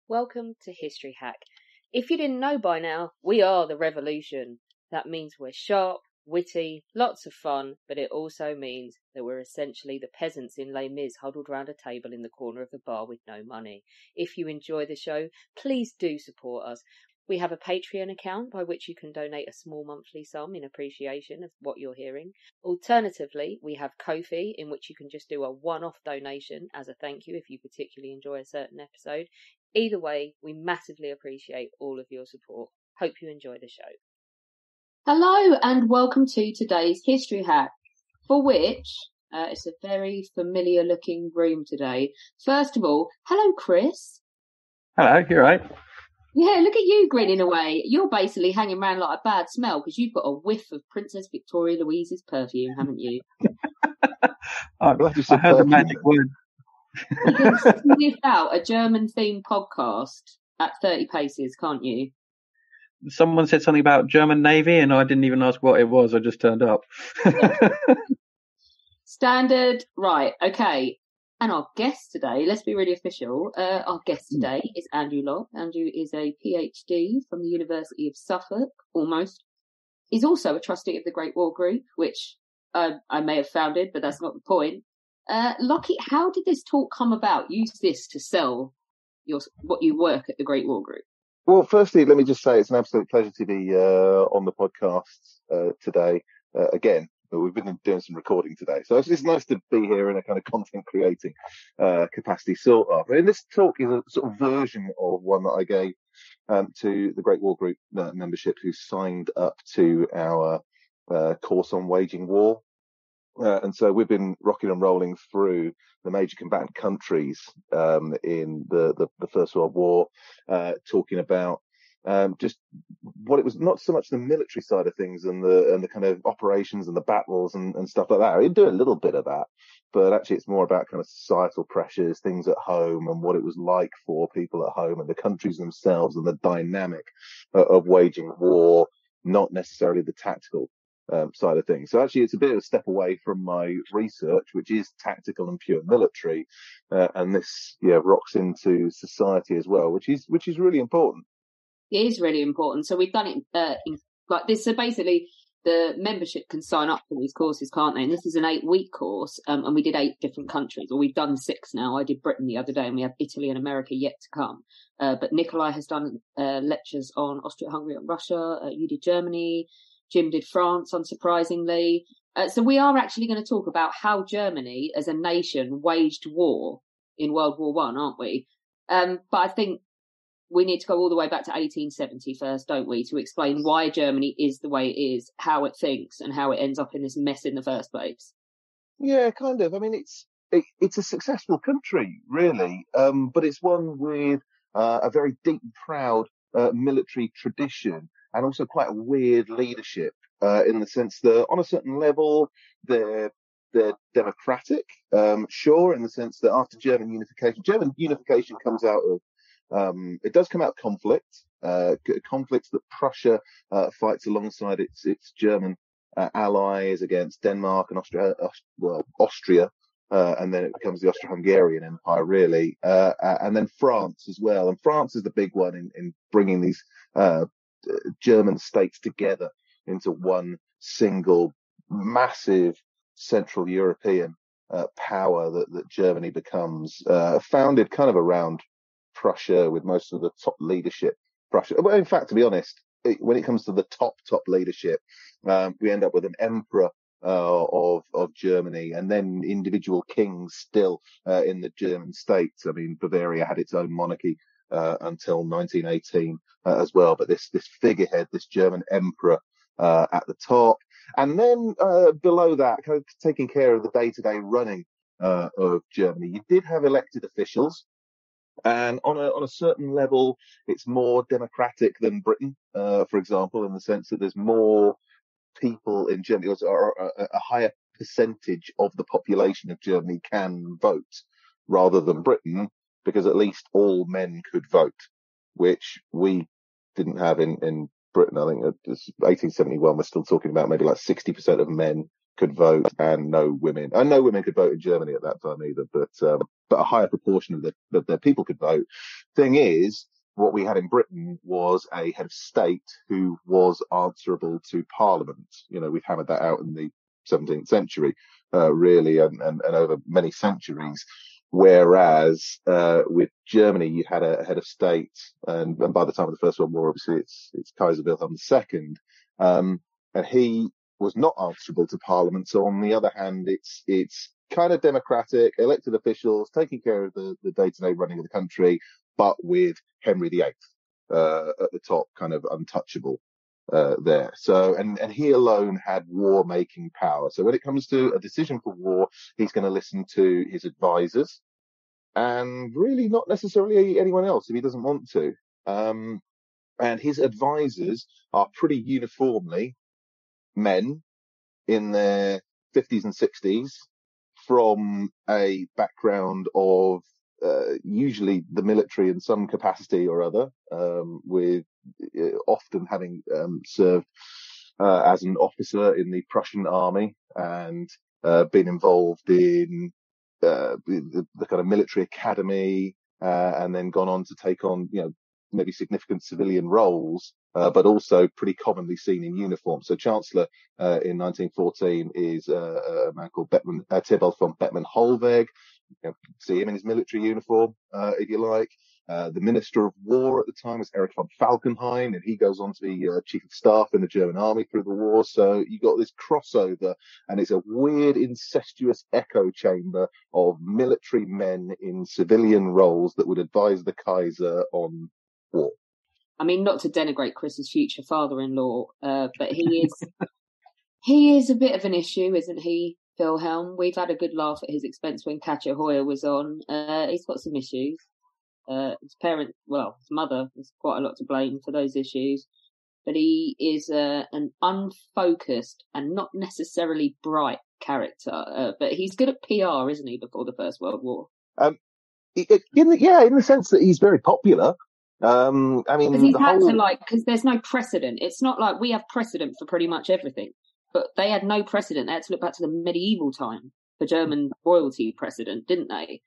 Welcome to History Hack. If you didn't know by now, we are the revolution. That means we're sharp, witty, lots of fun, but it also means that we're essentially the peasants in Les Mis huddled round a table in the corner of the bar with no money. If you enjoy the show, please do support us. We have a Patreon account by which you can donate a small monthly sum in appreciation of what you're hearing. Alternatively, we have Ko-fi, in which you can just do a one-off donation as a thank you if you particularly enjoy a certain episode. Either way, we massively appreciate all of your support. Hope you enjoy the show. Hello and welcome to today's History Hack, for which it's a very familiar looking room today. First of all, hello Chris. Hello, you're right. Yeah, look at you grinning away. You're basically hanging around like a bad smell because you've got a whiff of Princess Victoria Louise's perfume, haven't you? I heard the magic word. You can sniff out a German-themed podcast at 30 paces, can't you? Someone said something about German Navy and I didn't even ask what it was. I just turned up. Standard. Right, okay. And our guest today, let's be really official, our guest today is Andrew Locke. Andrew is a PhD from the University of Suffolk, almost. He's also a trustee of the Great War Group, which I may have founded, but that's not the point. Lockie, how did this talk come about? Use this to sell what you work at the Great War Group. Well, firstly, let me just say it's an absolute pleasure to be on the podcast today again. We've been doing some recording today, so it's nice to be here in a kind of content creating capacity, sort of. And this talk is a sort of version of one that I gave to the Great War Group membership who signed up to our course on waging war. And so we've been rocking and rolling through the major combatant countries in the First World War, talking about just what it was, not so much the military side of things and the kind of operations and the battles and stuff like that. I did do a little bit of that, but actually it's more about kind of societal pressures, things at home, and what it was like for people at home and the countries themselves and the dynamic of waging war, not necessarily the tactical side of things. So actually it's a bit of a step away from my research, which is tactical and pure military, and this rocks into society as well, which is really important. It is really important. So we've done it like this. So basically the membership can sign up for these courses, can't they? And this is an 8-week course, and we did 8 different countries, or we've done 6 now. I did Britain the other day, and we have Italy and America yet to come. But Nikolai has done lectures on AustriaHungary and Russia. You did Germany. Jim did France, unsurprisingly. So we are actually going to talk about how Germany as a nation waged war in World War I, aren't we? But I think we need to go all the way back to 1870 first, don't we, to explain why Germany is the way it is, how it thinks, and how it ends up in this mess in the first place. Yeah, kind of. I mean, it's a successful country, really, but it's one with a very deep and proud military tradition, and also quite a weird leadership in the sense that on a certain level they're democratic, sure, in the sense that after German unification comes out of it does come out of conflicts that Prussia fights alongside its German allies against Denmark and Austria, and then it becomes the Austro-Hungarian Empire, really, and then France as well. And France is the big one in bringing these German states together into one single massive Central European power that Germany becomes, founded kind of around Prussia, with most of the top leadership Prussia. Well, in fact, to be honest, when it comes to the top leadership, we end up with an emperor of Germany, and then individual kings still in the German states. I mean, Bavaria had its own monarchy until 1918 as well, but this figurehead, this German emperor at the top, and then below that, kind of taking care of the day-to-day running of Germany. You did have elected officials. And on a certain level, it's more democratic than Britain, for example, in the sense that there's more people in Germany, or a higher percentage of the population of Germany can vote rather than Britain, because at least all men could vote, which we didn't have in Britain. I think it's 1871, we're still talking about maybe like 60% of men could vote and no women. And no women could vote in Germany at that time either, but a higher proportion of their people could vote. thing is, what we had in Britain was a head of state who was answerable to Parliament. You know, we've hammered that out in the 17th century, really, and over many centuries. Whereas with Germany, you had a head of state, and by the time of the First World War, obviously it's Kaiser Wilhelm II, and he was not answerable to Parliament. So on the other hand, it's kind of democratic, elected officials taking care of the day-to-day running of the country, but with Henry VIII at the top, kind of untouchable there. So, and he alone had war-making power. So when it comes to a decision for war, he's going to listen to his advisors, and really not necessarily anyone else if he doesn't want to. And his advisors are pretty uniformly men in their 50s and 60s from a background of usually the military in some capacity or other, with often having served as an officer in the Prussian army and been involved in the kind of military academy, and then gone on to take on, maybe significant civilian roles, but also pretty commonly seen in uniform. So Chancellor in 1914 is a man called Theobald von Bettmann-Hollweg. See him in his military uniform, if you like. The Minister of War at the time was Erich von Falkenhayn, and he goes on to be Chief of Staff in the German Army through the war. So you got this crossover, and it's a weird, incestuous echo chamber of military men in civilian roles that would advise the Kaiser on war. I mean, not to denigrate Chris's future father-in-law, but he is a bit of an issue, isn't he, Phil Helm? We've had a good laugh at his expense when Katja Hoyer was on. He's got some issues. His mother has quite a lot to blame for those issues. But he is an unfocused and not necessarily bright character. But he's good at PR, isn't he, before the First World War? In the sense that he's very popular. Because he's because there's no precedent. It's not like we have precedent for pretty much everything, but they had no precedent. They had to look back to the medieval time for German royalty precedent, didn't they?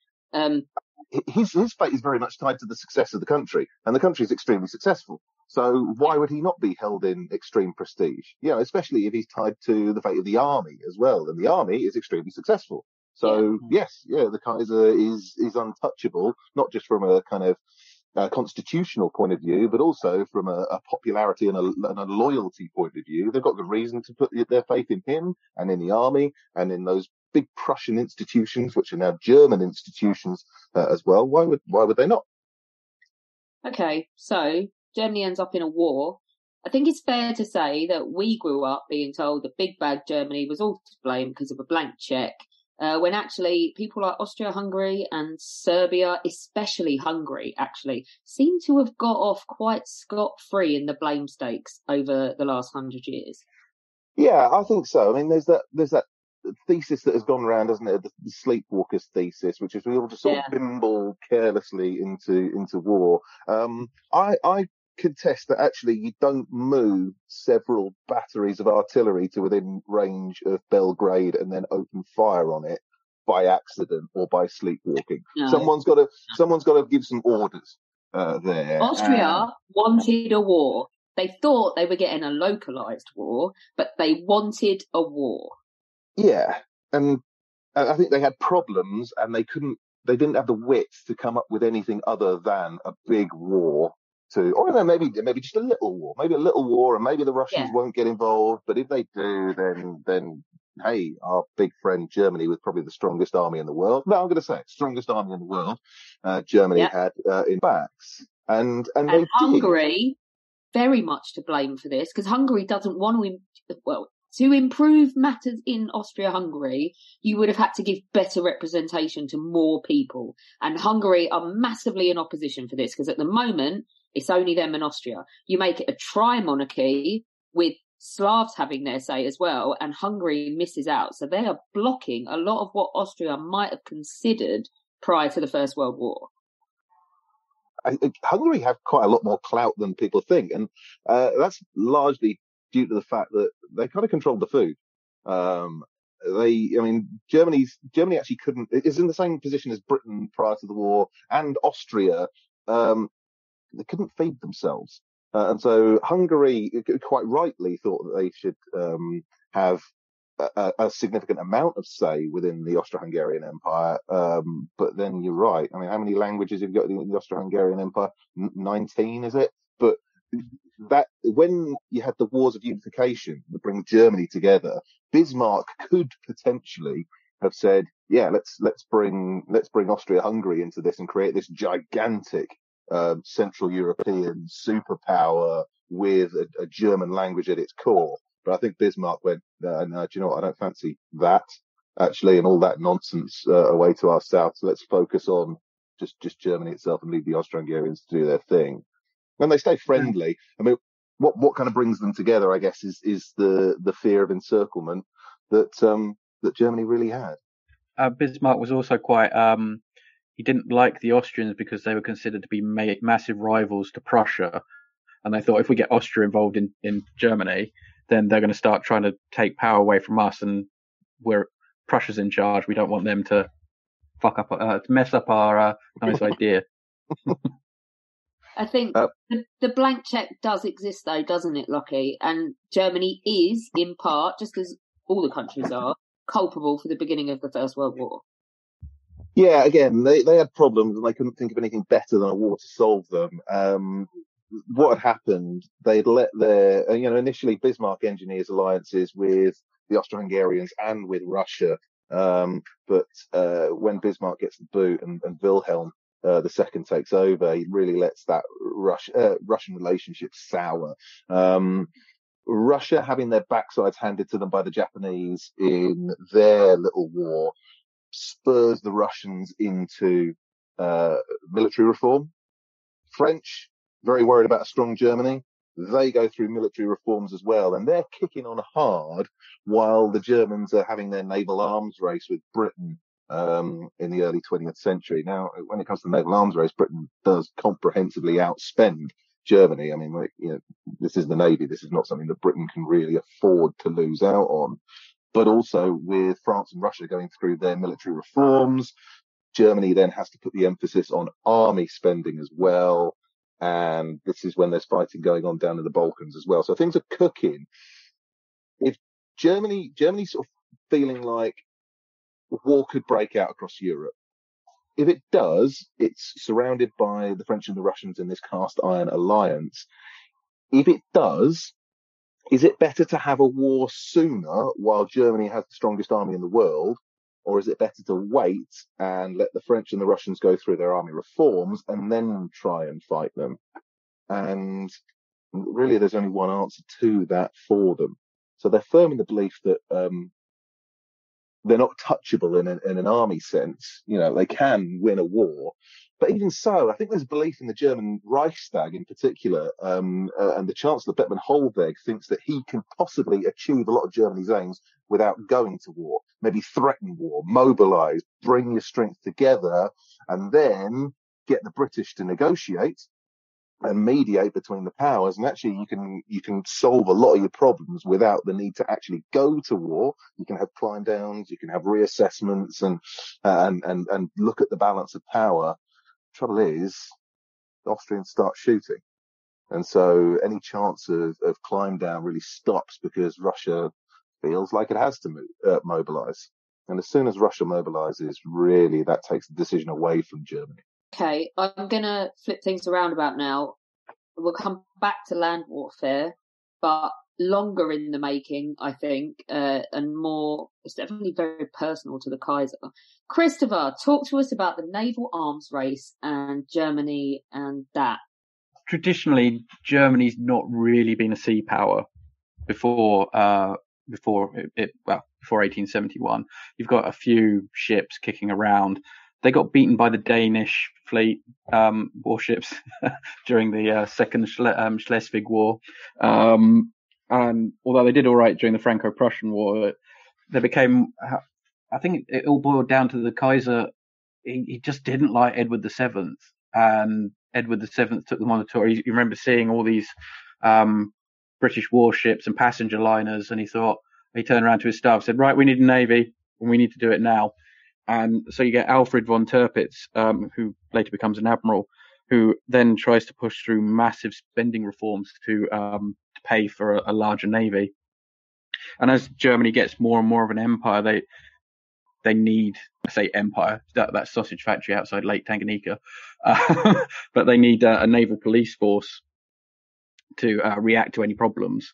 His fate is very much tied to the success of the country, and the country is extremely successful. So why would he not be held in extreme prestige? Especially if he's tied to the fate of the army as well, and the army is extremely successful. So yes, the Kaiser is untouchable, not just from a kind of constitutional point of view, but also from a popularity and a loyalty point of view. They've got good reason to put their faith in him and in the army and in those big Prussian institutions, which are now German institutions as well. Why would they not? Okay, so Germany ends up in a war. I think it's fair to say that we grew up being told that big bad Germany was all to blame because of a blank check. When actually people like Austria-Hungary and Serbia, especially Hungary, actually seem to have got off quite scot-free in the blame stakes over the last 100 years. Yeah, I think so. I mean, there's that thesis that has gone around, hasn't it? The sleepwalkers thesis, which is we all just sort of bimble carelessly into war. I contest that actually you don't move several batteries of artillery to within range of Belgrade and then open fire on it by accident or by sleepwalking. No. Someone's got to give some orders there. Austria wanted a war. They thought they were getting a localized war, but they wanted a war. Yeah, and I think they had problems, and they didn't have the wit to come up with anything other than a big war. Or maybe just a little war, and maybe the Russians won't get involved. But if they do, then hey, our big friend Germany, with probably the strongest army in the world. No, I'm going to say it, strongest army in the world. Germany had in backs, and they Hungary very much to blame for this, because Hungary doesn't want to improve matters in Austria-Hungary, you would have had to give better representation to more people. And Hungary are massively in opposition for this, because at the moment, it's only them and Austria. You make it a tri-monarchy with Slavs having their say as well, and Hungary misses out. So they are blocking a lot of what Austria might have considered prior to the First World War. Hungary have quite a lot more clout than people think, and that's largely due to the fact that they kind of controlled the food. Germany actually couldn't, is in the same position as Britain prior to the war, and Austria they couldn't feed themselves. And so Hungary quite rightly thought that they should have a significant amount of say within the Austro-Hungarian Empire. But then you're right. I mean, how many languages have you got in the Austro-Hungarian Empire? 19, is it? But that when you had the wars of unification that bring Germany together, Bismarck could potentially have said, yeah, let's bring Austria-Hungary into this and create this gigantic Central European superpower with a German language at its core. But I think Bismarck went, no, do you know what? I don't fancy that actually, and all that nonsense away to our south. So let's focus on just Germany itself and leave the Austro-Hungarians to do their thing. And they stay friendly. I mean, what kind of brings them together, I guess, is the fear of encirclement that Germany really had. Bismarck was also quite. He didn't like the Austrians because they were considered to be massive rivals to Prussia, and they thought if we get Austria involved in Germany, then they're going to start trying to take power away from us, and Prussia's in charge. We don't want them to to mess up our nice idea. I think the blank check does exist, though, doesn't it, Lockie? And Germany is, in part, just as all the countries are, culpable for the beginning of the First World War. Yeah, again, they had problems and they couldn't think of anything better than a war to solve them. What had happened, they'd let initially Bismarck engineers alliances with the Austro-Hungarians and with Russia. But when Bismarck gets the boot and Wilhelm the second takes over, he really lets that Russian relationship sour. Russia having their backsides handed to them by the Japanese in their little war spurs the Russians into military reform. French, very worried about a strong Germany. They go through military reforms as well, and they're kicking on hard while the Germans are having their naval arms race with Britain in the early 20th century. Now, when it comes to the naval arms race, Britain does comprehensively outspend Germany. I mean, this is the Navy. This is not something that Britain can really afford to lose out on. But also with France and Russia going through their military reforms, Germany then has to put the emphasis on army spending as well. And this is when there's fighting going on down in the Balkans as well. So things are cooking. If Germany's sort of feeling like war could break out across Europe. If it does, it's surrounded by the French and the Russians in this cast iron alliance. If it does, is it better to have a war sooner while Germany has the strongest army in the world? Or is it better to wait and let the French and the Russians go through their army reforms and then try and fight them? And really, there's only one answer to that for them. So they're firm in the belief that they're not touchable in an army sense. They can win a war. But even so, I think there's belief in the German Reichstag in particular, and the Chancellor Bettmann Hollweg thinks that he can possibly achieve a lot of Germany's aims without going to war. Maybe threaten war, mobilize, bring your strength together, and then get the British to negotiate and mediate between the powers. And actually, you can solve a lot of your problems without the need to actually go to war. You can have climb downs, you can have reassessments, and look at the balance of power. Trouble is, the Austrians start shooting. And so any chance of climb down really stops because Russia feels like it has to mobilize. And as soon as Russia mobilizes, really that takes the decision away from Germany. Okay, I'm going to flip things around about now. We'll come back to land warfare, but longer in the making, I think, and more, it's definitely very personal to the Kaiser. Christopher, talk to us about the naval arms race and Germany and that. Traditionally, Germany's not really been a sea power before 1871. You've got a few ships kicking around. They got beaten by the Danish fleet warships during the Second Schleswig War. And although they did all right during the Franco-Prussian War, they became, I think it all boiled down to the Kaiser. He just didn't like Edward VII. And Edward VII took them on a tour. You remember seeing all these British warships and passenger liners, and he turned around to his staff and said, right, we need a navy, and we need to do it now. And so you get Alfred von Tirpitz, who later becomes an admiral, who then tries to push through massive spending reforms to pay for a larger navy. And as Germany gets more and more of an empire, they need, I say empire, that sausage factory outside Lake Tanganyika, but they need a naval police force to react to any problems.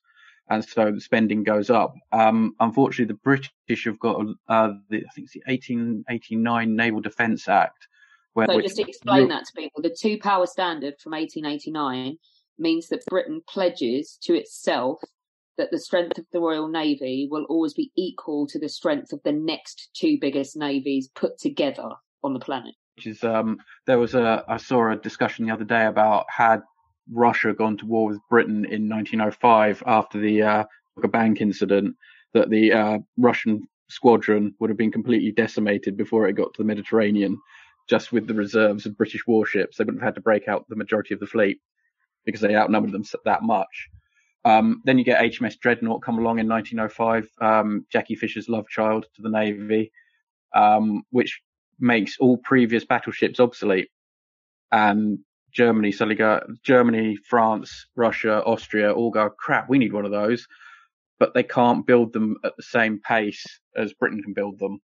And so the spending goes up. Unfortunately, the British have got, I think it's the 1889 Naval Defence Act. So just to explain that to people, the two-power standard from 1889 means that Britain pledges to itself that the strength of the Royal Navy will always be equal to the strength of the next two biggest navies put together on the planet. Which is, I saw a discussion the other day about had Russia gone to war with Britain in 1905 after the bank incident, that the Russian squadron would have been completely decimated before it got to the Mediterranean, just with the reserves of British warships. They wouldn't have had to break out the majority of the fleet because they outnumbered them that much. Then you get HMS Dreadnought come along in 1905, Jackie Fisher's love child to the Navy, which makes all previous battleships obsolete. And Germany, France, Russia, Austria all go, crap, we need one of those. But they can't build them at the same pace as Britain can build them.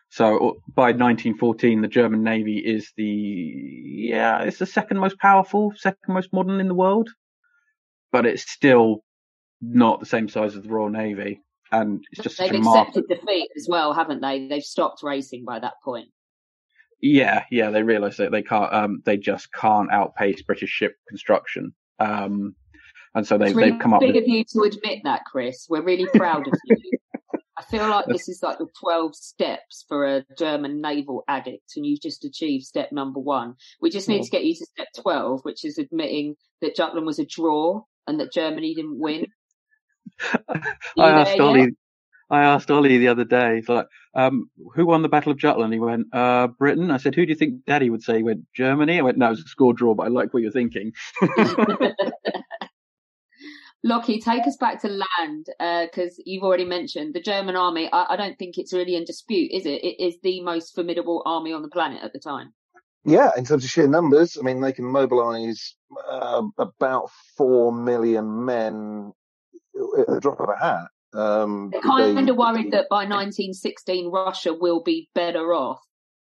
So by 1914, the German Navy is it's the second most powerful, second most modern in the world. But it's still not the same size as the Royal Navy. And it's just They've accepted defeat as well, haven't they? They've stopped racing by that point. Yeah, they realise that they can't, they just can't outpace British ship construction. And so they've come up with... It's really big of you to admit that, Chris. We're really proud of you. I feel like this is like the 12 steps for a German naval addict, and you've just achieved step number 1. We just need to get you to step 12, which is admitting that Jutland was a draw and that Germany didn't win. I asked Ollie the other day, he's like, who won the Battle of Jutland? He went, Britain. I said, who do you think Daddy would say? He went, Germany. I went, no, it was a score draw, but I like what you're thinking. Lockie, take us back to land, because you've already mentioned the German army. I don't think it's really in dispute, is it? It is the most formidable army on the planet at the time. Yeah, in terms of sheer numbers, I mean, they can mobilise about 4 million men at the drop of a hat. They're kind of worried that by 1916 Russia will be better off,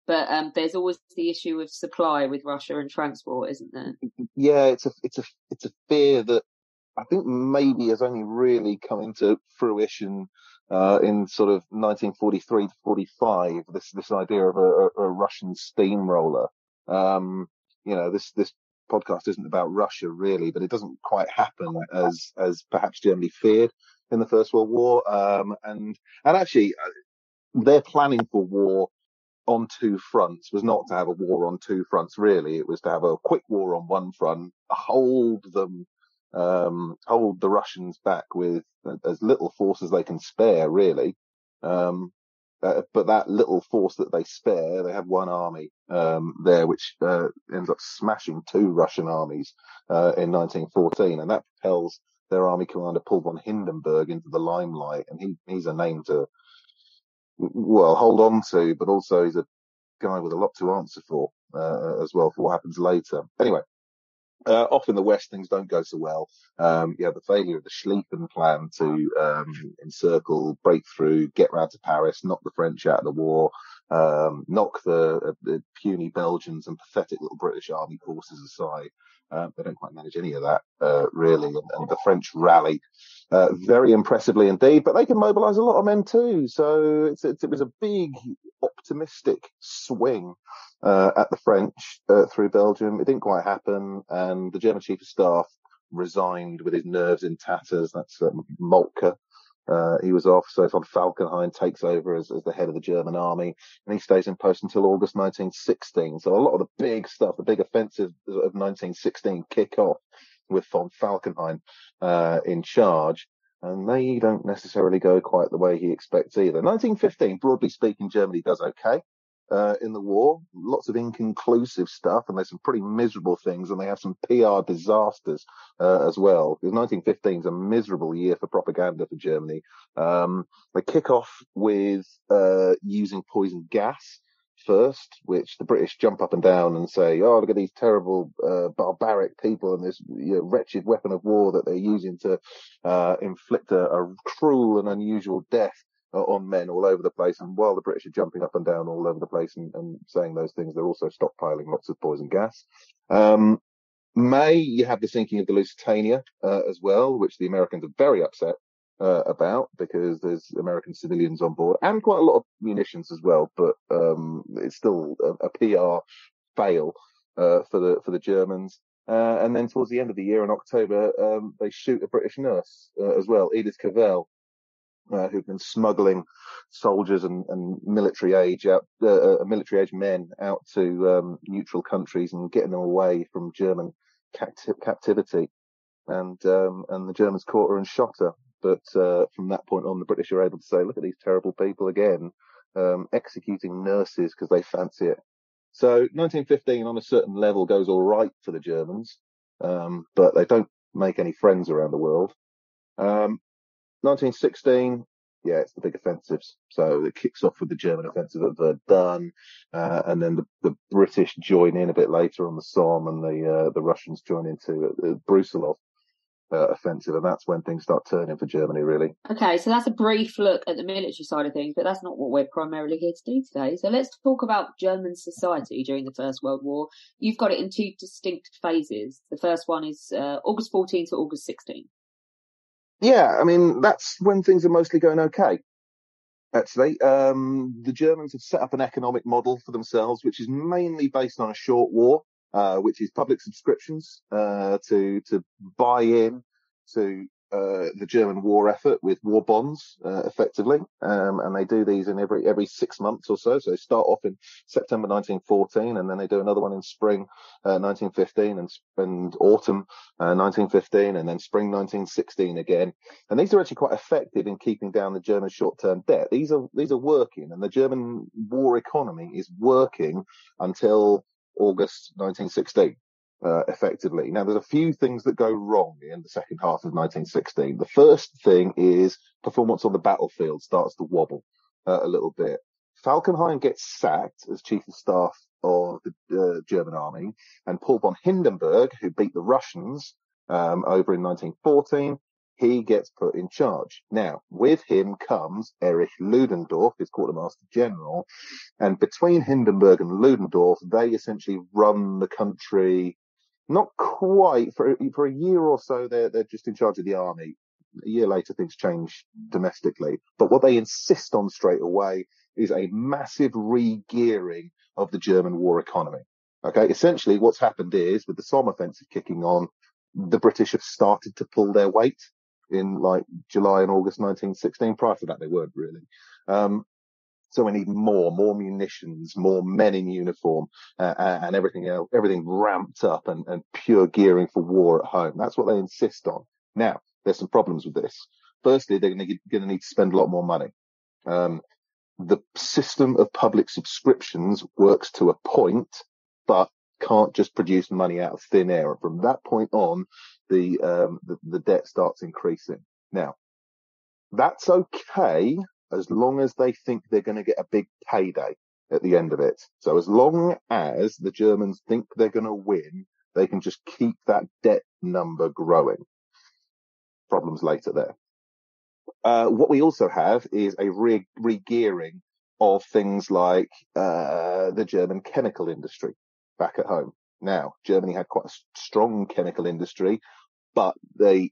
but there's always the issue of supply with Russia and transport, isn't there? Yeah, it's a fear that I think maybe has only really come into fruition in sort of 1943 to 45. This idea of a Russian steamroller. This podcast isn't about Russia really, but it doesn't quite happen as perhaps Germany feared in the First World War. And actually, their planning for war on two fronts was not to have a war on two fronts. Really, it was to have a quick war on one front, hold the Russians back with as little force as they can spare, really. But that little force that they spare, they have one army there, which ends up smashing two Russian armies in 1914, and that propels their army commander Paul von Hindenburg into the limelight, and he's a name to hold on to, but also he's a guy with a lot to answer for as well for what happens later. Anyway. Off in the West, things don't go so well. The failure of the Schlieffen plan to encircle, break through, get round to Paris, knock the French out of the war, knock the puny Belgians and pathetic little British army forces aside. They don't quite manage any of that, really. And the French rally very impressively indeed, but they can mobilise a lot of men too. So it was a big, optimistic swing at the French through Belgium. It didn't quite happen, and the German Chief of Staff resigned with his nerves in tatters. That's Moltke. He was off, so von Falkenhayn takes over as the head of the German army, and he stays in post until August 1916. So a lot of the big stuff, the big offensives of 1916 kick off with von Falkenhayn in charge, and they don't necessarily go quite the way he expects either. 1915, broadly speaking, Germany does okay in the war. Lots of inconclusive stuff, and there's some pretty miserable things, and they have some PR disasters as well. Because 1915 is a miserable year for propaganda for Germany. They kick off with using poison gas first, which the British jump up and down and say, "Oh, look at these terrible, barbaric people and this wretched weapon of war that they're using to inflict a cruel and unusual death on men all over the place." And while the British are jumping up and down all over the place and saying those things, they're also stockpiling lots of poison gas. May, you have the sinking of the Lusitania as well, which the Americans are very upset about, because there's American civilians on board and quite a lot of munitions as well. But it's still a PR fail for the Germans. And then towards the end of the year in October, they shoot a British nurse as well, Edith Cavell, who've been smuggling soldiers and military age men out to neutral countries and getting them away from German captivity. And the Germans caught her and shot her. But from that point on, the British are able to say, "Look at these terrible people again, executing nurses because they fancy it." So 1915 on a certain level goes all right for the Germans, but they don't make any friends around the world. 1916, yeah, it's the big offensives. So it kicks off with the German offensive at Verdun, and then the British join in a bit later on the Somme, and the Russians join into the Brusilov offensive, and that's when things start turning for Germany, really. Okay, so that's a brief look at the military side of things, but that's not what we're primarily here to do today. So let's talk about German society during the First World War. You've got it in two distinct phases. The first one is August 14 to August 16. Yeah, I mean, that's when things are mostly going okay, actually. The Germans have set up an economic model for themselves, which is mainly based on a short war, which is public subscriptions to buy in to the German war effort with war bonds, effectively. And they do these in every 6 months or so. So they start off in September 1914, and then they do another one in spring 1915 and autumn 1915, and then spring 1916 again. And these are actually quite effective in keeping down the German short-term debt. These are working, and the German war economy is working until August 1916. Effectively. Now, there's a few things that go wrong in the second half of 1916. The first thing is performance on the battlefield starts to wobble a little bit. Falkenhayn gets sacked as chief of staff of the German army, and Paul von Hindenburg, who beat the Russians over in 1914, he gets put in charge. Now, with him comes Erich Ludendorff, his quartermaster general, and between Hindenburg and Ludendorff, they essentially run the country. Not quite for a year or so. They're just in charge of the army. A year later, things change domestically. But what they insist on straight away is a massive re-gearing of the German war economy. Okay, essentially, what's happened is, with the Somme offensive kicking on, the British have started to pull their weight in like July and August 1916. Prior to that, they weren't really. So we need more munitions, more men in uniform, and everything else, everything ramped up and pure gearing for war at home. That's what they insist on. Now, there's some problems with this. Firstly, they're going to need to spend a lot more money. The system of public subscriptions works to a point, but can't just produce money out of thin air. And from that point on, the debt starts increasing. Now, that's okay, as long as they think they're going to get a big payday at the end of it. So as long as the Germans think they're going to win, they can just keep that debt number growing. Problems later there. What we also have is a re-gearing of things like the German chemical industry back at home. Now, Germany had quite a strong chemical industry, but they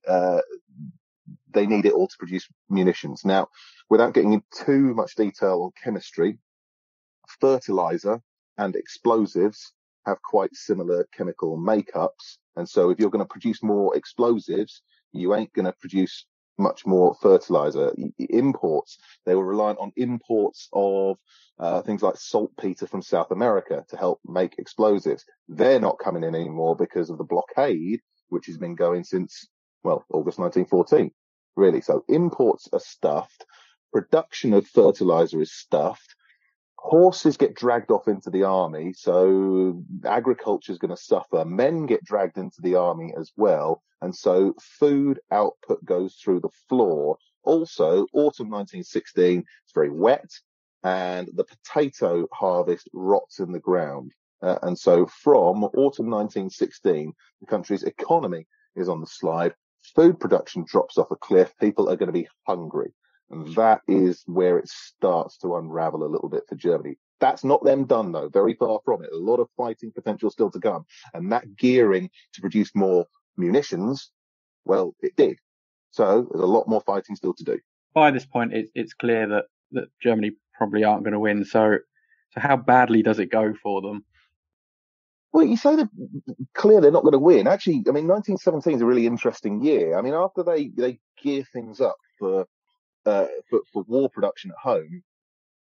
need it all to produce munitions. Now, without getting into too much detail on chemistry, fertilizer and explosives have quite similar chemical makeups. And so if you're going to produce more explosives, you ain't going to produce much more fertilizer. Imports, they were reliant on imports of things like saltpeter from South America to help make explosives. They're not coming in anymore because of the blockade, which has been going since, well, August 1914, really. So imports are stuffed. Production of fertilizer is stuffed. Horses get dragged off into the army, so agriculture is going to suffer. Men get dragged into the army as well, and so food output goes through the floor. Also, autumn 1916, it's very wet. and the potato harvest rots in the ground. And so from autumn 1916, the country's economy is on the slide. Food production drops off a cliff. People are going to be hungry. And that is where it starts to unravel a little bit for Germany. That's not them done, though. Very far from it. A lot of fighting potential still to come. And that gearing to produce more munitions, well, it did. So there's a lot more fighting still to do. By this point, it's clear that Germany probably aren't going to win. So how badly does it go for them? Well, you say that clear they're not going to win. Actually, I mean, 1917 is a really interesting year. I mean, after they gear things up for war production at home,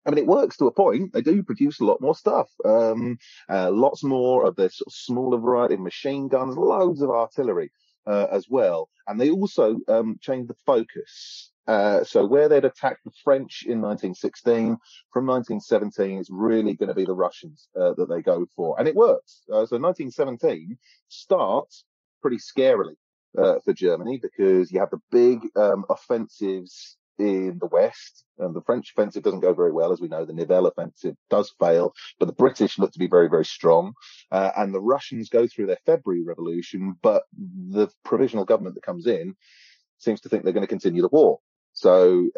I mean, it works to a point. They do produce a lot more stuff. Lots more of the sort of smaller variety of machine guns, loads of artillery as well. And they also changed the focus. So where they'd attacked the French in 1916, from 1917, it's really going to be the Russians that they go for. And it works. So 1917 starts pretty scarily for Germany, because you have the big offensives in the West, and the French offensive doesn't go very well, as we know. The Naval offensive does fail, but the British look to be very, very strong. And the Russians go through their February Revolution, but the provisional government that comes in seems to think they're going to continue the war. So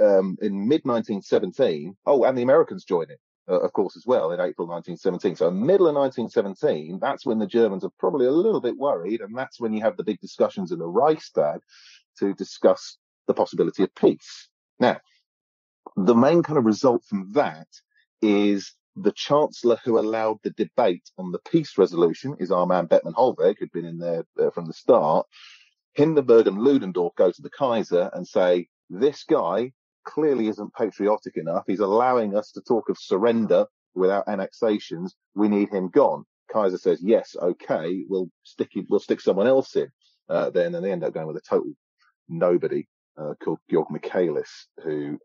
in mid-1917, and the Americans join in, of course, as well, in April 1917. So middle of 1917, that's when the Germans are probably a little bit worried, and that's when you have the big discussions in the Reichstag to discuss the possibility of peace. Now, the main kind of result from that is the Chancellor who allowed the debate on the peace resolution is our man Bettman Hollweg, who'd been in there from the start. Hindenburg and Ludendorff go to the Kaiser and say, this guy clearly isn't patriotic enough. He's allowing us to talk of surrender without annexations. We need him gone. Kaiser says, yes, okay, we'll stick someone else in. Then, and they end up going with a total nobody called Georg Michaelis, who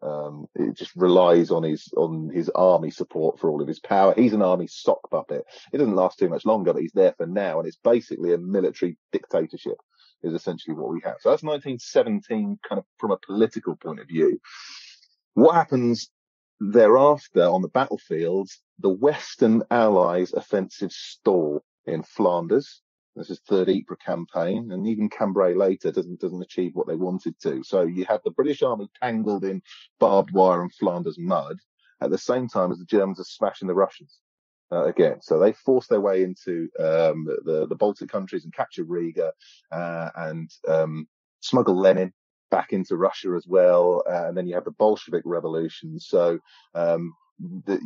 just relies on his army support for all of his power. He's an army sock puppet. It doesn't last too much longer, but he's there for now, and it's basically a military dictatorship is essentially what we have. So that's 1917 kind of from a political point of view. What happens thereafter on the battlefields? The Western Allies' offensive stall in Flanders. This is Third Ypres campaign, and even Cambrai later doesn't achieve what they wanted to. So you have the British army tangled in barbed wire and Flanders mud at the same time as the Germans are smashing the Russians again. So they force their way into the Baltic countries and capture Riga and smuggle Lenin back into Russia as well. And then you have the Bolshevik Revolution. So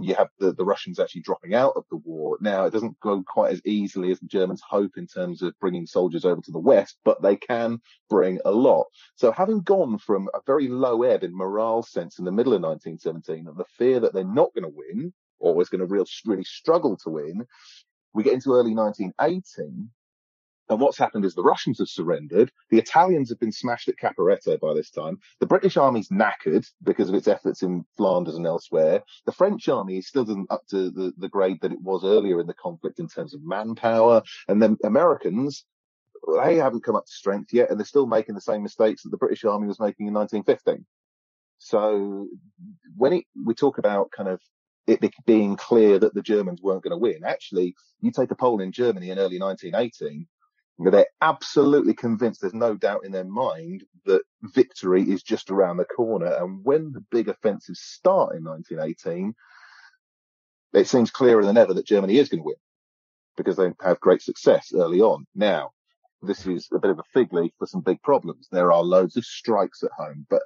you have the Russians actually dropping out of the war. Now, it doesn't go quite as easily as the Germans hope in terms of bringing soldiers over to the West, but they can bring a lot. So having gone from a very low ebb in morale sense in the middle of 1917, and the fear that they're not going to win, or is going to really struggle to win, we get into early 1918. And what's happened is the Russians have surrendered. The Italians have been smashed at Caporetto by this time. The British army's knackered because of its efforts in Flanders and elsewhere. The French army still isn't up to the grade that it was earlier in the conflict in terms of manpower. And then Americans, they haven't come up to strength yet, and they're still making the same mistakes that the British army was making in 1915. So when we talk about kind of it being clear that the Germans weren't going to win, actually, you take a poll in Germany in early 1918, they're absolutely convinced, there's no doubt in their mind, that victory is just around the corner. And when the big offensives start in 1918, it seems clearer than ever that Germany is going to win because they have great success early on. Now, this is a bit of a fig leaf for some big problems. There are loads of strikes at home, but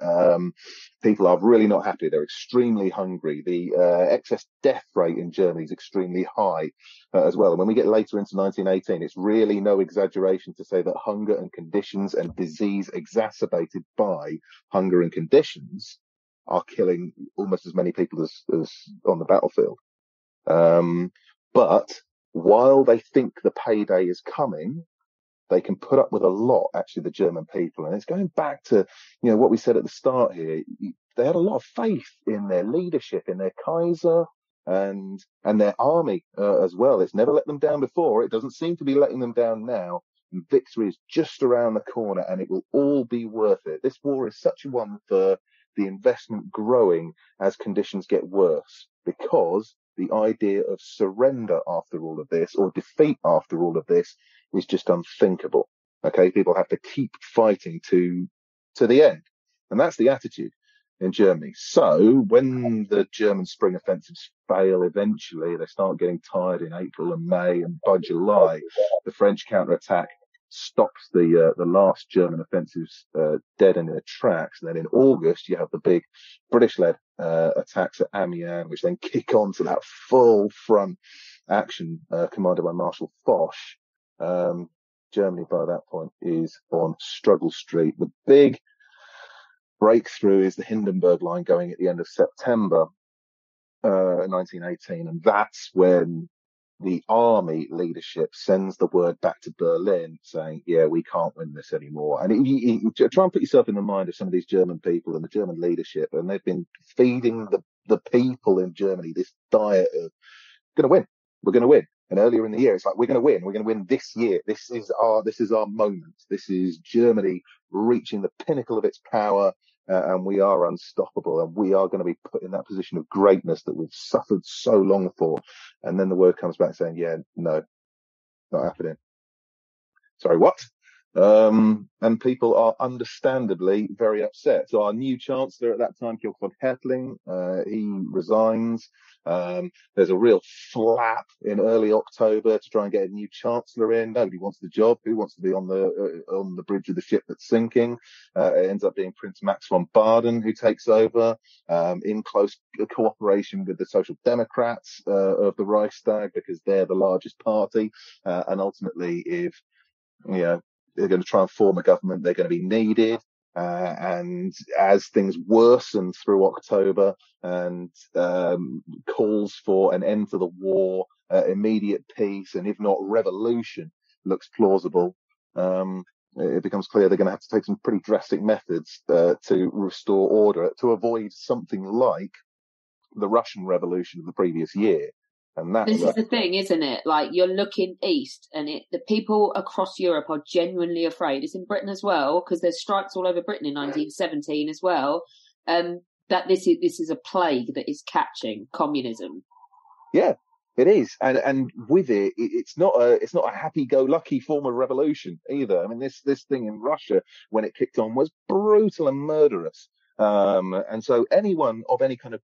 people are really not happy. They're extremely hungry. The excess death rate in Germany is extremely high as well. And when we get later into 1918, it's really no exaggeration to say that hunger and conditions and disease exacerbated by hunger and conditions are killing almost as many people as on the battlefield. But while they think the payday is coming, they can put up with a lot, actually, the German people. And it's going back to, what we said at the start here. They had a lot of faith in their leadership, in their Kaiser and their army as well. It's never let them down before. It doesn't seem to be letting them down now. And victory is just around the corner, and it will all be worth it. This war is such a one for the investment growing as conditions get worse, because the idea of surrender after all of this, or defeat after all of this, is just unthinkable. Okay, people have to keep fighting to the end, and that's the attitude in Germany. So when the German spring offensives fail eventually, they start getting tired in April and May, and by July, the French counterattack stops the last German offensives dead in their tracks. And then in August, you have the big British-led attacks at Amiens, which then kick on to that full front action commanded by Marshal Foch. Germany by that point is on struggle street. The big breakthrough is the Hindenburg Line going at the end of September 1918, and that's when the army leadership sends the word back to Berlin saying, yeah, we can't win this anymore. And you try and put yourself in the mind of some of these German people and the German leadership, and they've been feeding the people in Germany this diet of, we're going to win. And earlier in the year, it's like, we're going to win this year. This is our moment. This is Germany reaching the pinnacle of its power. And we are unstoppable, and we are going to be put in that position of greatness that we've suffered so long for. And then the word comes back saying, yeah, no, not happening. Sorry, what? And people are understandably very upset. So our new chancellor at that time, Kjell Hertling, he resigns. There's a real flap in early October to try and get a new chancellor in. Nobody wants the job. Who wants to be on the bridge of the ship that's sinking? It ends up being Prince Max von Baden who takes over, in close cooperation with the Social Democrats of the Reichstag, because they're the largest party. And ultimately, if they're going to try and form a government, they're going to be needed. And as things worsen through October and calls for an end to the war, immediate peace, and if not revolution looks plausible, it becomes clear they're going to have to take some pretty drastic methods to restore order, to avoid something like the Russian Revolution of the previous year. And this is the thing, isn't it? Like, you're looking east, and the people across Europe are genuinely afraid. It's in Britain as well, because there's strikes all over Britain in 1917 as well. That this is a plague that is catching communism. Yeah, it is, and with it, it's not a happy-go-lucky form of revolution either. I mean, this thing in Russia when it kicked on was brutal and murderous, and so anyone of any kind of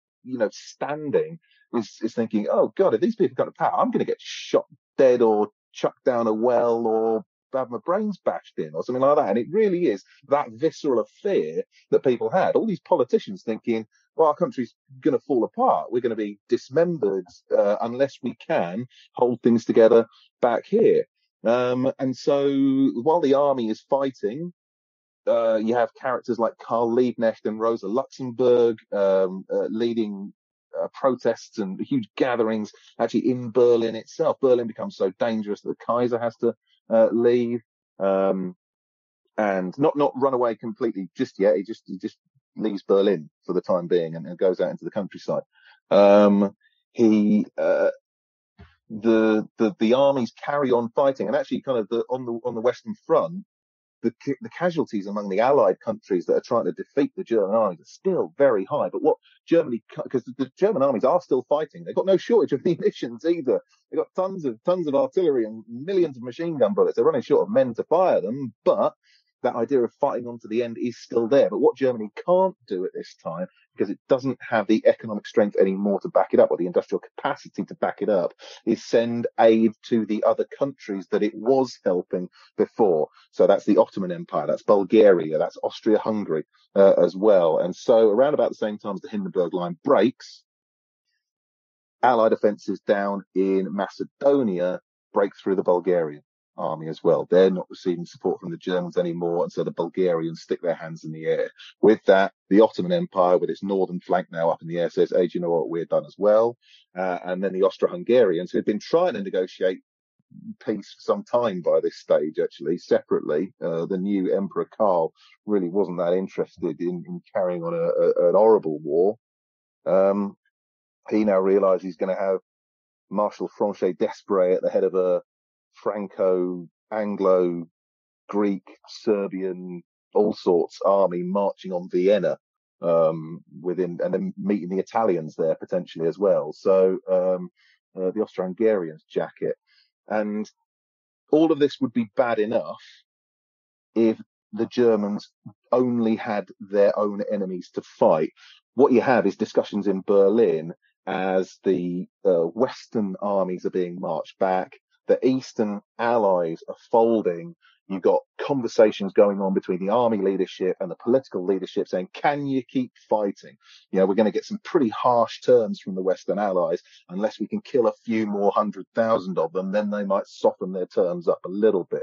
standing is thinking, oh God, if these people got to power, I'm going to get shot dead or chucked down a well or have my brains bashed in or something like that. And it really is that visceral of fear that people had. All these politicians thinking, well, our country's going to fall apart. We're going to be dismembered unless we can hold things together back here. And so while the army is fighting, you have characters like Karl Liebknecht and Rosa Luxemburg leading protests and huge gatherings actually in Berlin itself. Berlin becomes so dangerous that the Kaiser has to leave and not run away completely just yet. He just leaves Berlin for the time being and goes out into the countryside. The armies carry on fighting, and actually kind of on the Western Front, the casualties among the Allied countries that are trying to defeat the German armies are still very high. But what Germany, because the German armies are still fighting, they've got no shortage of munitions either. They've got tons of artillery and millions of machine gun bullets. They're running short of men to fire them, but that idea of fighting on to the end is still there. But what Germany can't do at this time, because it doesn't have the economic strength anymore to back it up, or the industrial capacity to back it up, is send aid to the other countries that it was helping before. So that's the Ottoman Empire, that's Bulgaria, that's Austria-Hungary as well. And so around about the same time as the Hindenburg Line breaks, Allied offensives down in Macedonia break through the Bulgarian army as well. They're not receiving support from the Germans anymore, and so the Bulgarians stick their hands in the air. With that, the Ottoman Empire, with its northern flank now up in the air, says, hey, do you know what, we're done as well. And then the Austro-Hungarians, who had been trying to negotiate peace for some time by this stage, actually, separately, the new Emperor Karl really wasn't that interested in carrying on an horrible war. He now realizes he's going to have Marshal Franchet d'Espèrey at the head of a Franco, Anglo, Greek, Serbian, all sorts army marching on Vienna within, and then meeting the Italians there potentially as well. So the Austro-Hungarians jacket, and all of this would be bad enough if the Germans only had their own enemies to fight. What you have is discussions in Berlin as the Western armies are being marched back, the Eastern allies are folding. You've got conversations going on between the army leadership and the political leadership saying, can you keep fighting? You know, we're going to get some pretty harsh terms from the Western allies. Unless we can kill a few more 100,000 of them, then they might soften their terms up a little bit.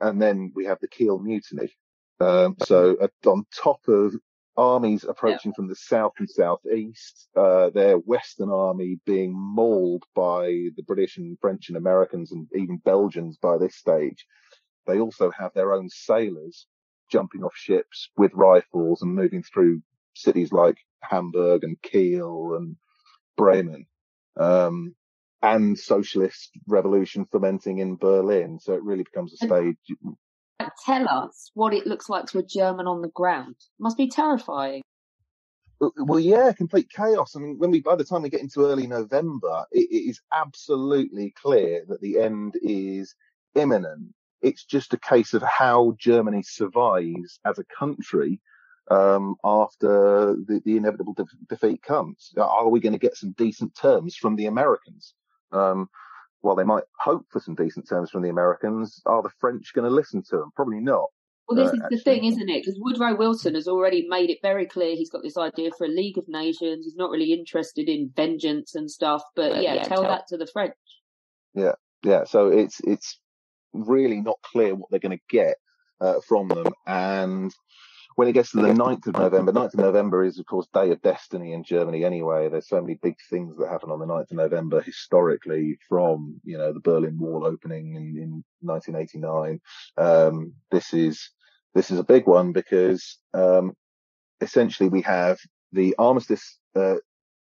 And then we have the Kiel Mutiny. So on top of armies approaching from the south and southeast, their Western army being mauled by the British and French and Americans and even Belgians by this stage, they also have their own sailors jumping off ships with rifles and moving through cities like Hamburg and Kiel and Bremen. And socialist revolution fermenting in Berlin. So it really becomes a stage. Tell us what it looks like to a German on the ground. It must be terrifying. Well, yeah, complete chaos. I mean, by the time we get into early November, it is absolutely clear that the end is imminent. It's just a case of how Germany survives as a country after the inevitable defeat comes. Are we going to get some decent terms from the Americans? While they might hope for some decent terms from the Americans, are the French going to listen to them? Probably not. Well, this is the thing, isn't it? Because Woodrow Wilson has already made it very clear he's got this idea for a League of Nations. He's not really interested in vengeance and stuff. But tell that to the French. Yeah. So it's really not clear what they're going to get from them. And when it gets to the 9th of November is, of course, Day of Destiny in Germany anyway. There's so many big things that happen on the 9th of November historically, from, the Berlin Wall opening in 1989. This is a big one because essentially we have the Armistice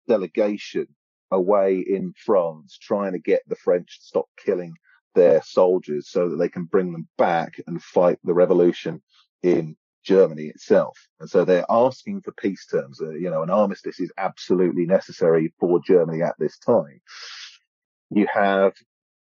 delegation away in France trying to get the French to stop killing their soldiers so that they can bring them back and fight the revolution in Germany itself. And so they're asking for peace terms. An armistice is absolutely necessary for Germany at this time. You have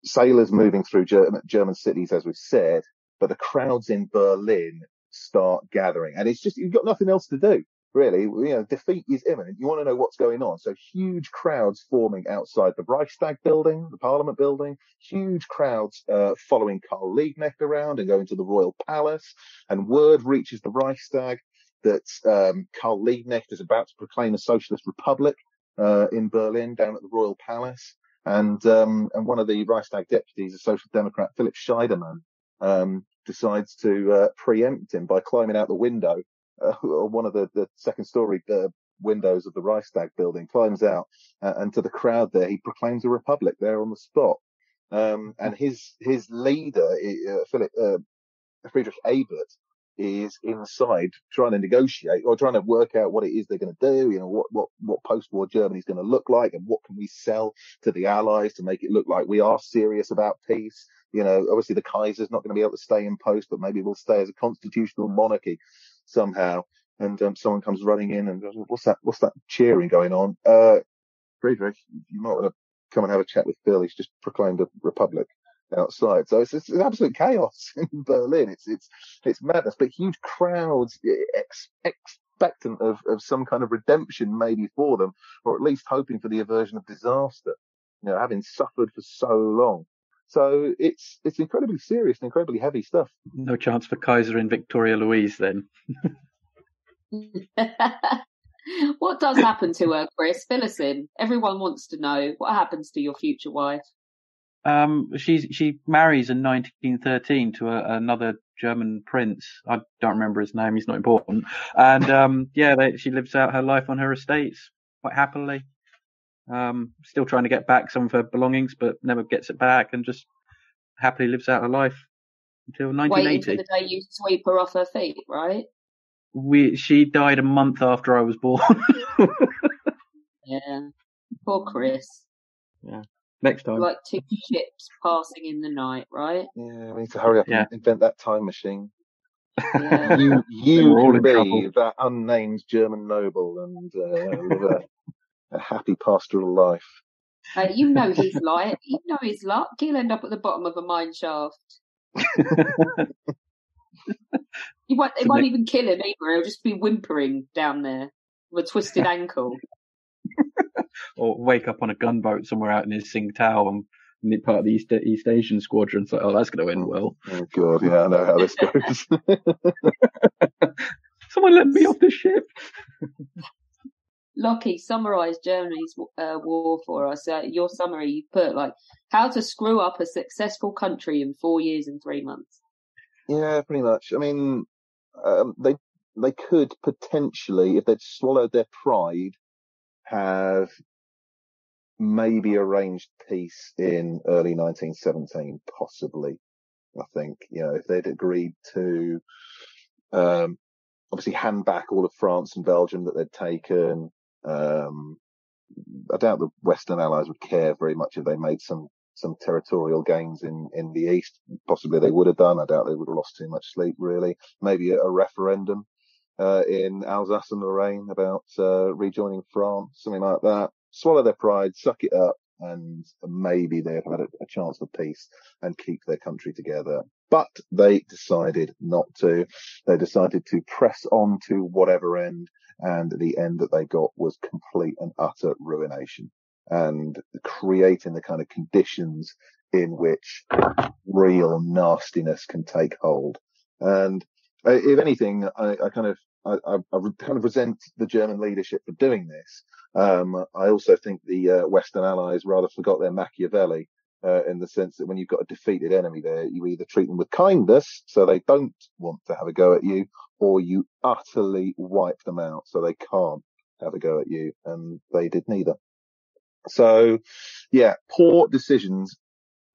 sailors moving through German cities, as we've said, but the crowds in Berlin start gathering. And it's just, you've got nothing else to do, really. Defeat is imminent. You want to know what's going on. So huge crowds forming outside the Reichstag building, the Parliament building, huge crowds following Karl Liebknecht around and going to the Royal Palace. And word reaches the Reichstag that Karl Liebknecht is about to proclaim a Socialist Republic in Berlin down at the Royal Palace. And one of the Reichstag deputies, a Social Democrat, Philip Scheidemann, decides to preempt him by climbing out the window, one of the second story windows of the Reichstag building, climbs out, and to the crowd there, he proclaims a republic there on the spot. And his leader, Friedrich Ebert, is inside trying to negotiate or trying to work out what it is they're going to do, what post-war Germany's going to look like, and what can we sell to the Allies to make it look like we are serious about peace. Obviously the Kaiser's not going to be able to stay in post, but maybe we'll stay as a constitutional monarchy somehow. And someone comes running in and goes, what's that cheering going on? Friedrich, you might want to come and have a chat with Phil. He's just proclaimed a republic outside. So it's absolute chaos in Berlin. It's madness, but huge crowds expectant of some kind of redemption maybe for them, or at least hoping for the aversion of disaster, having suffered for so long. So it's incredibly serious and incredibly heavy stuff. No chance for Kaiser and Victoria Louise then. What does happen to her, Chris? Fill us in. Everyone wants to know what happens to your future wife. She marries in 1913 to another German prince. I don't remember his name. He's not important. And she lives out her life on her estates quite happily. Still trying to get back some of her belongings, but never gets it back, and just happily lives out her life until 1980. Waiting for the day you sweep her off her feet, right? She died a month after I was born. Yeah, poor Chris. Yeah. Next time. Like two ships passing in the night, right? Yeah, we need to hurry up and invent that time machine. Yeah. You were all can in be trouble. that unnamed German noble and live a happy pastoral life. You know his life. You know his luck. He'll end up at the bottom of a mine shaft. They won't even kill him either. He'll just be whimpering down there with a twisted ankle. Or wake up on a gunboat somewhere out in his Tsingtao and be part of the East Asian squadron. So, that's going to end well. Oh God, yeah, I know how this goes. Someone let me off the ship. Lockie, summarise Germany's war for us. Your summary, you put how to screw up a successful country in 4 years and 3 months. Yeah, pretty much. I mean, they could potentially, if they'd swallowed their pride, have maybe arranged peace in early 1917, possibly. I think, if they'd agreed to obviously hand back all of France and Belgium that they'd taken. I doubt the Western Allies would care very much if they made some territorial gains in the East. Possibly they would have done. I doubt they would have lost too much sleep, really. Maybe a referendum in Alsace and Lorraine about rejoining France, something like that. Swallow their pride, suck it up, and maybe they'd have had a chance for peace and keep their country together. But they decided not to. They decided to press on to whatever end, and the end that they got was complete and utter ruination, and creating the kind of conditions in which real nastiness can take hold. And if anything, I kind of resent the German leadership for doing this. I also think the Western Allies rather forgot their Machiavelli, in the sense that when you've got a defeated enemy there, you either treat them with kindness so they don't want to have a go at you, or you utterly wipe them out so they can't have a go at you. And they did neither. So, yeah, poor decisions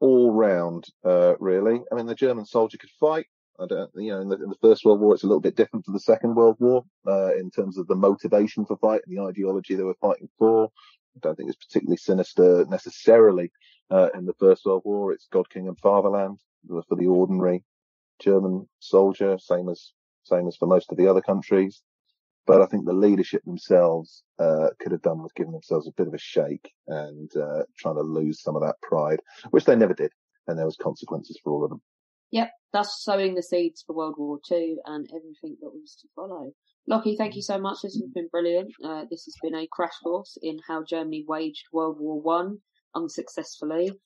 all round, really. I mean, the German soldier could fight. In the First World War, it's a little bit different to the Second World War, in terms of the motivation for fight and the ideology they were fighting for. I don't think it's particularly sinister necessarily, in the First World War. It's God, King and Fatherland for the ordinary German soldier, same as for most of the other countries. But I think the leadership themselves could have done with giving themselves a bit of a shake and trying to lose some of that pride, which they never did. And there was consequences for all of them. Yep, thus sowing the seeds for World War II and everything that was to follow. Lockie, thank you so much. This has been brilliant. This has been a crash course in how Germany waged World War I unsuccessfully.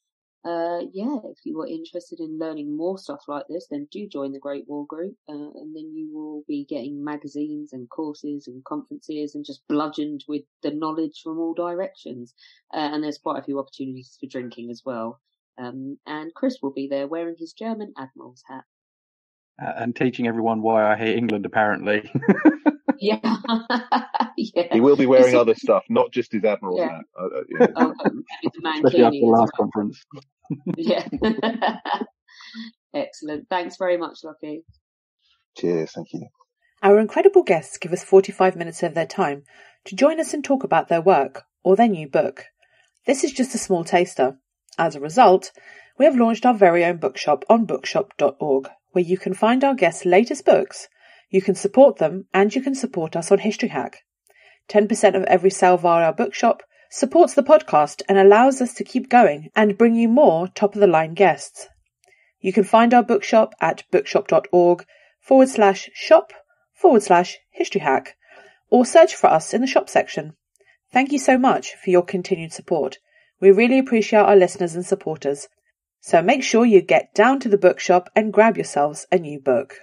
If you were interested in learning more stuff like this, then do join the Great War Group, and then you will be getting magazines and courses and conferences and just bludgeoned with the knowledge from all directions. And there's quite a few opportunities for drinking as well. And Chris will be there wearing his German Admiral's hat. And teaching everyone why I hate England, apparently. Yeah. Yeah. He will be wearing other stuff, not just his Admiral's hat. Yeah. Especially after the last conference. Yeah. Excellent. Thanks very much, Lockie. Cheers. Thank you. Our incredible guests give us 45 minutes of their time to join us and talk about their work or their new book. This is just a small taster. As a result, we have launched our very own bookshop on bookshop.org, where you can find our guests' latest books. You can support them, and you can support us on History Hack. 10% of every sale via our bookshop supports the podcast and allows us to keep going and bring you more top-of-the-line guests. You can find our bookshop at bookshop.org/shop/History Hack, or search for us in the shop section. Thank you so much for your continued support. We really appreciate our listeners and supporters. So make sure you get down to the bookshop and grab yourselves a new book.